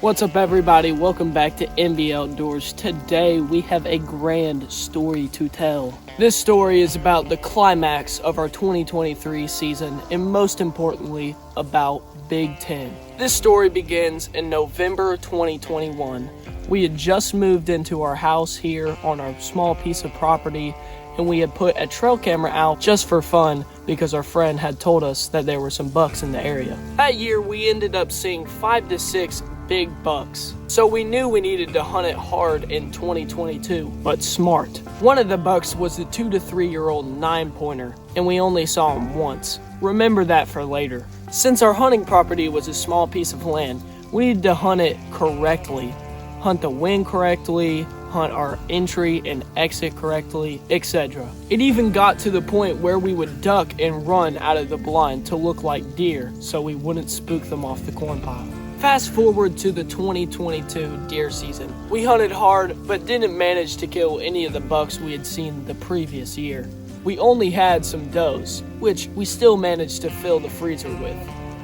What's up, everybody? Welcome back to MB Outdoors. Today we have a grand story to tell. This story is about the climax of our 2023 season and most importantly about Big Ten. This story begins in November 2021. We had just moved into our house here on our small piece of property, and we had put a trail camera out just for fun because our friend had told us that there were some bucks in the area. That year we ended up seeing 5 to 6 big bucks. So we knew we needed to hunt it hard in 2022, but smart. One of the bucks was the 2 to 3 year old 9-pointer, and we only saw him once. Remember that for later. Since our hunting property was a small piece of land, we needed to hunt it correctly. Hunt the wind correctly, hunt our entry and exit correctly, etc. It even got to the point where we would duck and run out of the blind to look like deer so we wouldn't spook them off the corn pile. Fast forward to the 2022 deer season. We hunted hard, but didn't manage to kill any of the bucks we had seen the previous year. We only had some does, which we still managed to fill the freezer with.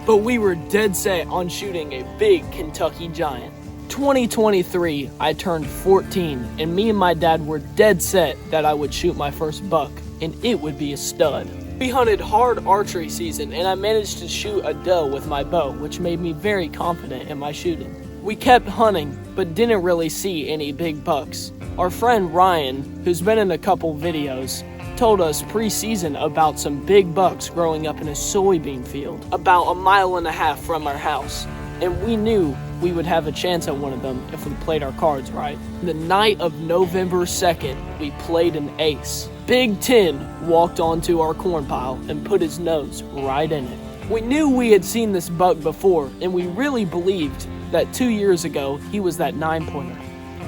But we were dead set on shooting a big Kentucky giant. 2023, I turned 14, and me and my dad were dead set that I would shoot my first buck, and it would be a stud. We hunted hard archery season, and I managed to shoot a doe with my bow, which made me very confident in my shooting. We kept hunting, but didn't really see any big bucks. Our friend Ryan, who's been in a couple videos, told us pre-season about some big bucks growing up in a soybean field about 1.5 miles from our house, and we knew we would have a chance at one of them if we played our cards right. The night of November 2nd, we played an ace. Big Ten walked onto our corn pile and put his nose right in it. We knew we had seen this buck before, and we really believed that 2 years ago he was that 9-pointer.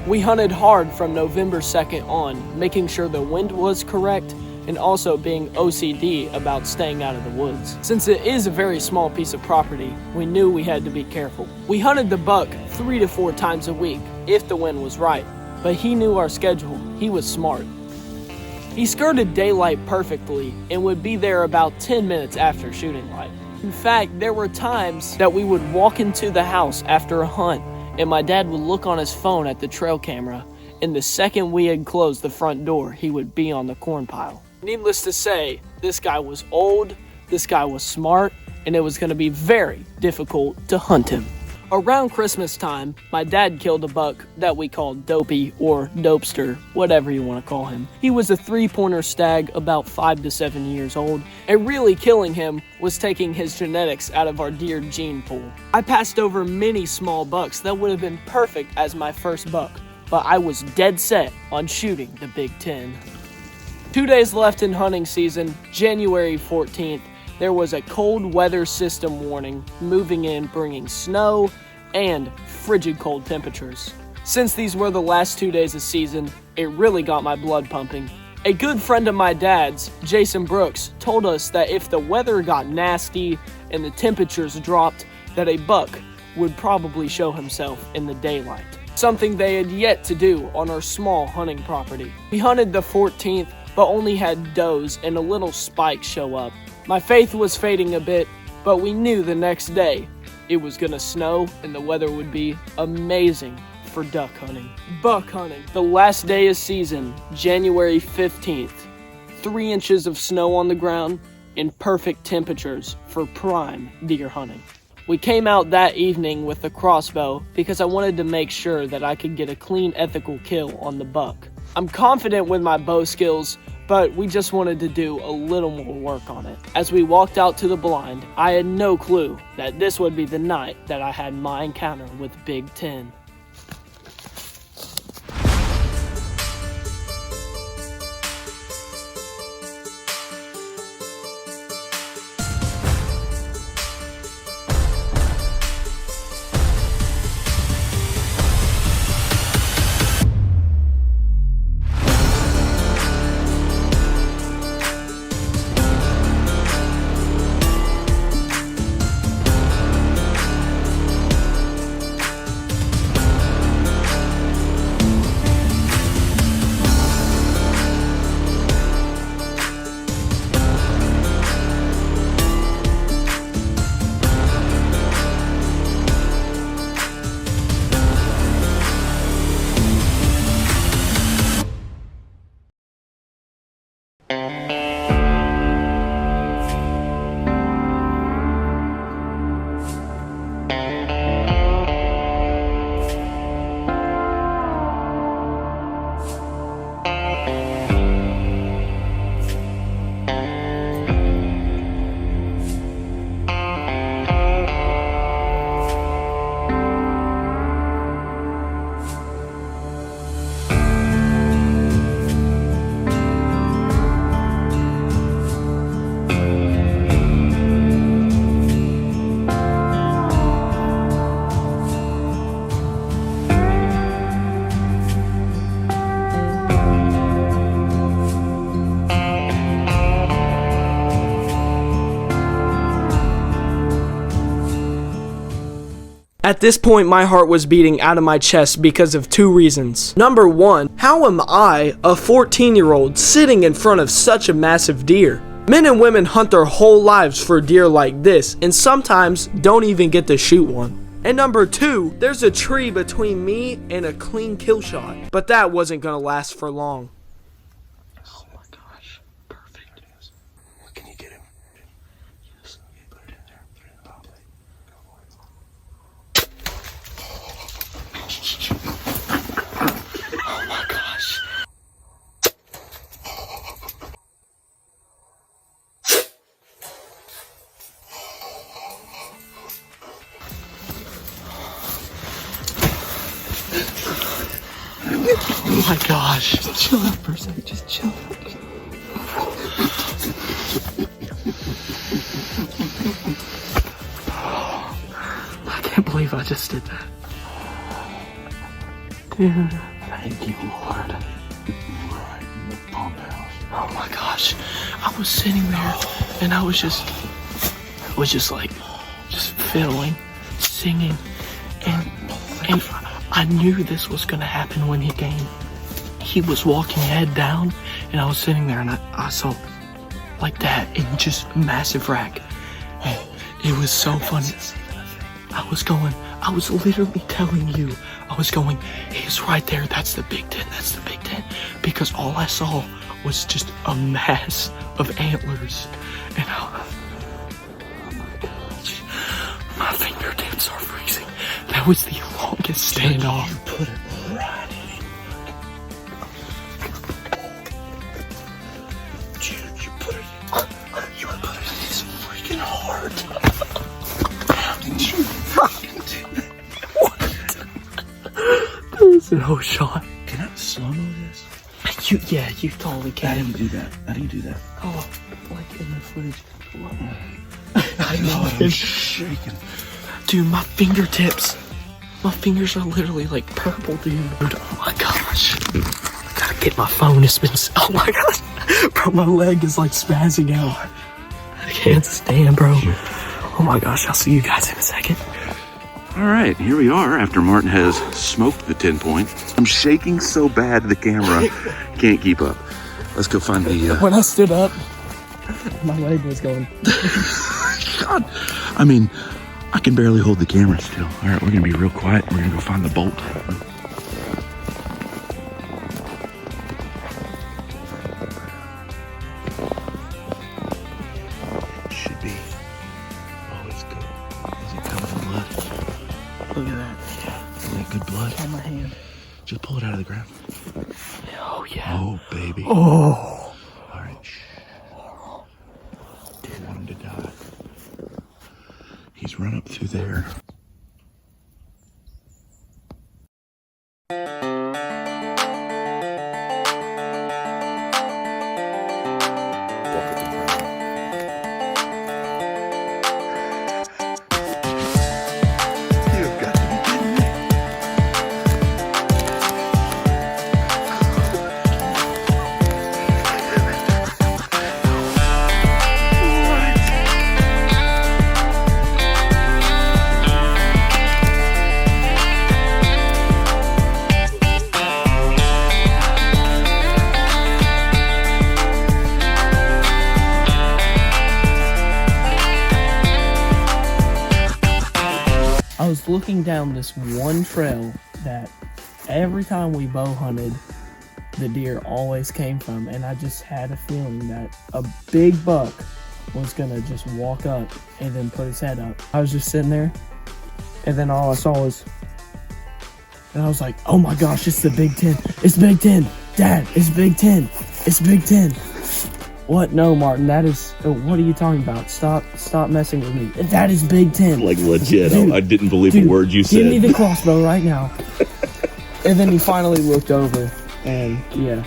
We hunted hard from November 2nd on, making sure the wind was correct and also being OCD about staying out of the woods. Since it is a very small piece of property, we knew we had to be careful. We hunted the buck 3 to 4 times a week if the wind was right, but he knew our schedule. He was smart. He skirted daylight perfectly and would be there about 10 minutes after shooting light. In fact, there were times that we would walk into the house after a hunt and my dad would look on his phone at the trail camera, and the second we had closed the front door, he would be on the corn pile. Needless to say, this guy was old, this guy was smart, and it was going to be very difficult to hunt him. Around Christmas time, my dad killed a buck that we called Dopey or Dopester, whatever you want to call him. He was a 3-pointer stag about 5 to 7 years old, and really killing him was taking his genetics out of our deer gene pool. I passed over many small bucks that would have been perfect as my first buck, but I was dead set on shooting the Big Ten. 2 days left in hunting season, January 14th, there was a cold weather system warning moving in, bringing snow and frigid cold temperatures. Since these were the last 2 days of season, it really got my blood pumping. A good friend of my dad's, Jason Brooks, told us that if the weather got nasty and the temperatures dropped, that a buck would probably show himself in the daylight. Something they had yet to do on our small hunting property. We hunted the 14th, but only had does and a little spike show up. My faith was fading a bit, but we knew the next day it was gonna snow and the weather would be amazing for duck hunting. Buck hunting. The last day of season, January 15th. 3 inches of snow on the ground and perfect temperatures for prime deer hunting. We came out that evening with a crossbow because I wanted to make sure that I could get a clean, ethical kill on the buck. I'm confident with my bow skills, but we just wanted to do a little more work on it. As we walked out to the blind, I had no clue that this would be the night that I had my encounter with Big Ten. At this point, my heart was beating out of my chest because of two reasons. Number one, how am I, a 14-year-old, sitting in front of such a massive deer? Men and women hunt their whole lives for deer like this, and sometimes don't even get to shoot one. And number two, there's a tree between me and a clean kill shot. But that wasn't gonna last for long. Oh my gosh, perfect. Can you get him? Yes. Put it in there. Put it in the hot plate. Oh my gosh. Oh my gosh. Just chill out for a second. Just chill out. I can't believe I just did that. Dude, thank you, Lord. Right in the pump house. Oh my gosh. I was sitting there and I was just like, just fiddling, singing, and I knew this was gonna happen when he came. He was walking head down, and I was sitting there, and I saw like that, and just massive rack. And it was so funny. I was literally telling you, I was going, he's right there, that's the Big Ten, that's the Big Ten. Because all I saw was just a mass of antlers. And oh my gosh, my fingertips are freezing. That was the longest standoff. You put it right in him. Dude, you put it in his freaking heart. How did you fucking do that? What? There's no shot. Can I slow-mo this? You totally can. How do you do that? Oh, like in the footage. I know, I'm shaking. Dude, my fingertips. My fingers are literally like purple, dude. Oh my gosh. I gotta get my phone. It's been, oh my gosh. Bro, my leg is like spazzing out. I can't stand, bro. Oh my gosh, I'll see you guys in a second. All right, here we are after Martin has smoked the 10 point. I'm shaking so bad the camera can't keep up. Let's go find the... When I stood up, my leg was going. God, I mean, I can barely hold the camera still. All right, we're gonna be real quiet. We're gonna go find the bolt. Should be. Oh, it's good. Is it coming from blood? Look at that. Yeah. Is that good blood? On my hand. Just pull it out of the ground. Oh, yeah. Oh, baby. Oh. All right, shh. Don't want him to die. He's run up through there. You've got to be kidding me. I was looking down this one trail that every time we bow hunted, the deer always came from, and I just had a feeling that a big buck was gonna just walk up and then put his head up. I was just sitting there, and then all I saw was, and I was like, oh my gosh, it's the Big Ten. It's Big Ten. Dad, it's Big Ten. It's Big Ten. What? No, Martin, that is, what are you talking about? Stop messing with me. That is Big Ten. Like legit, Dude, I didn't believe a word you said. Give me the crossbow right now. And then he finally looked over, and yeah.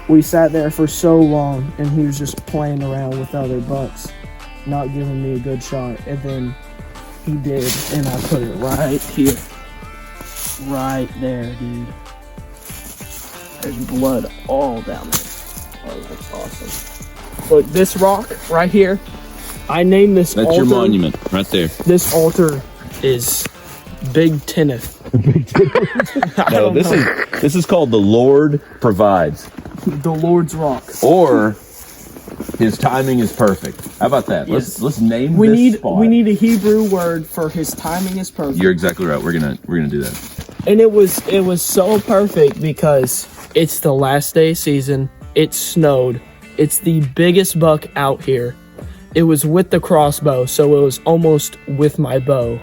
We sat there for so long, and he was just playing around with other bucks, not giving me a good shot. And then he did, and I put it right here. Right there, dude. There's blood all down there. Oh, that's awesome. Look, this rock right here, I named this altar. That's your monument, right there. This altar is Big Tenneth. No, this is called the Lord provides, The Lord's Rock. or his timing is perfect. How about that? Yes. Let's name We this need spot. we need a Hebrew word for his timing is perfect. You're exactly right. We're gonna do that. And it was so perfect because it's the last day of season. It snowed. It's the biggest buck out here. It was with the crossbow, so it was almost with my bow.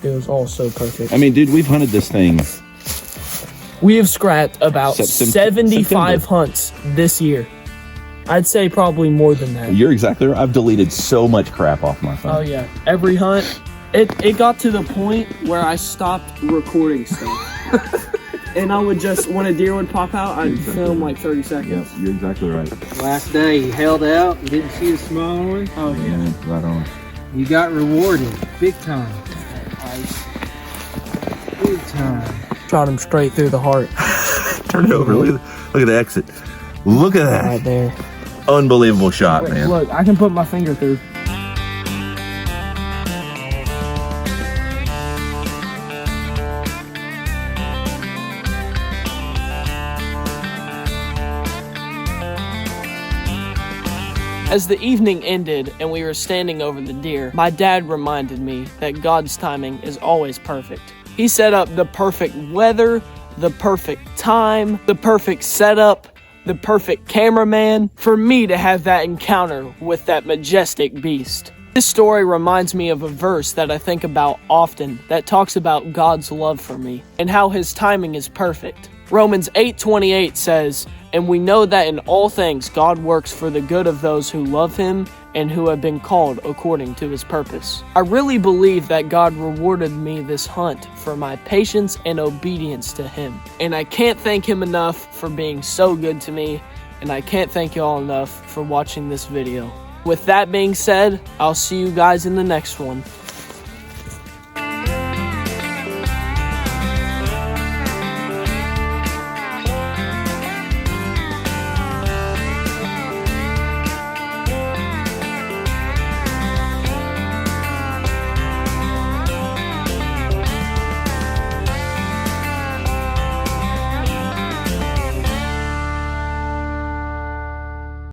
It was all so perfect. I mean, dude, we've hunted this thing. We have scrapped about September. 75 hunts this year. I'd say probably more than that. You're exactly right. I've deleted so much crap off my phone. Oh yeah, every hunt. It got to the point where I stopped recording stuff. And I would just, when a deer would pop out, I'd film like 30 seconds. Yep, you're exactly right. Last day, you held out, you didn't see the small one. Oh yeah. Yeah, right on. You got rewarded, big time. Big time. Shot him straight through the heart. Turn it over. Look at the exit. Look at that. Right there. Unbelievable shot, Wait, man. look, I can put my finger through. As the evening ended and we were standing over the deer, my dad reminded me that God's timing is always perfect. He set up the perfect weather, the perfect time, the perfect setup, the perfect cameraman for me to have that encounter with that majestic beast. This story reminds me of a verse that I think about often that talks about God's love for me and how his timing is perfect. Romans 8:28 says, "And we know that in all things God works for the good of those who love him and who have been called according to his purpose." I really believe that God rewarded me this hunt for my patience and obedience to him. And I can't thank him enough for being so good to me, and I can't thank y'all enough for watching this video. With that being said, I'll see you guys in the next one.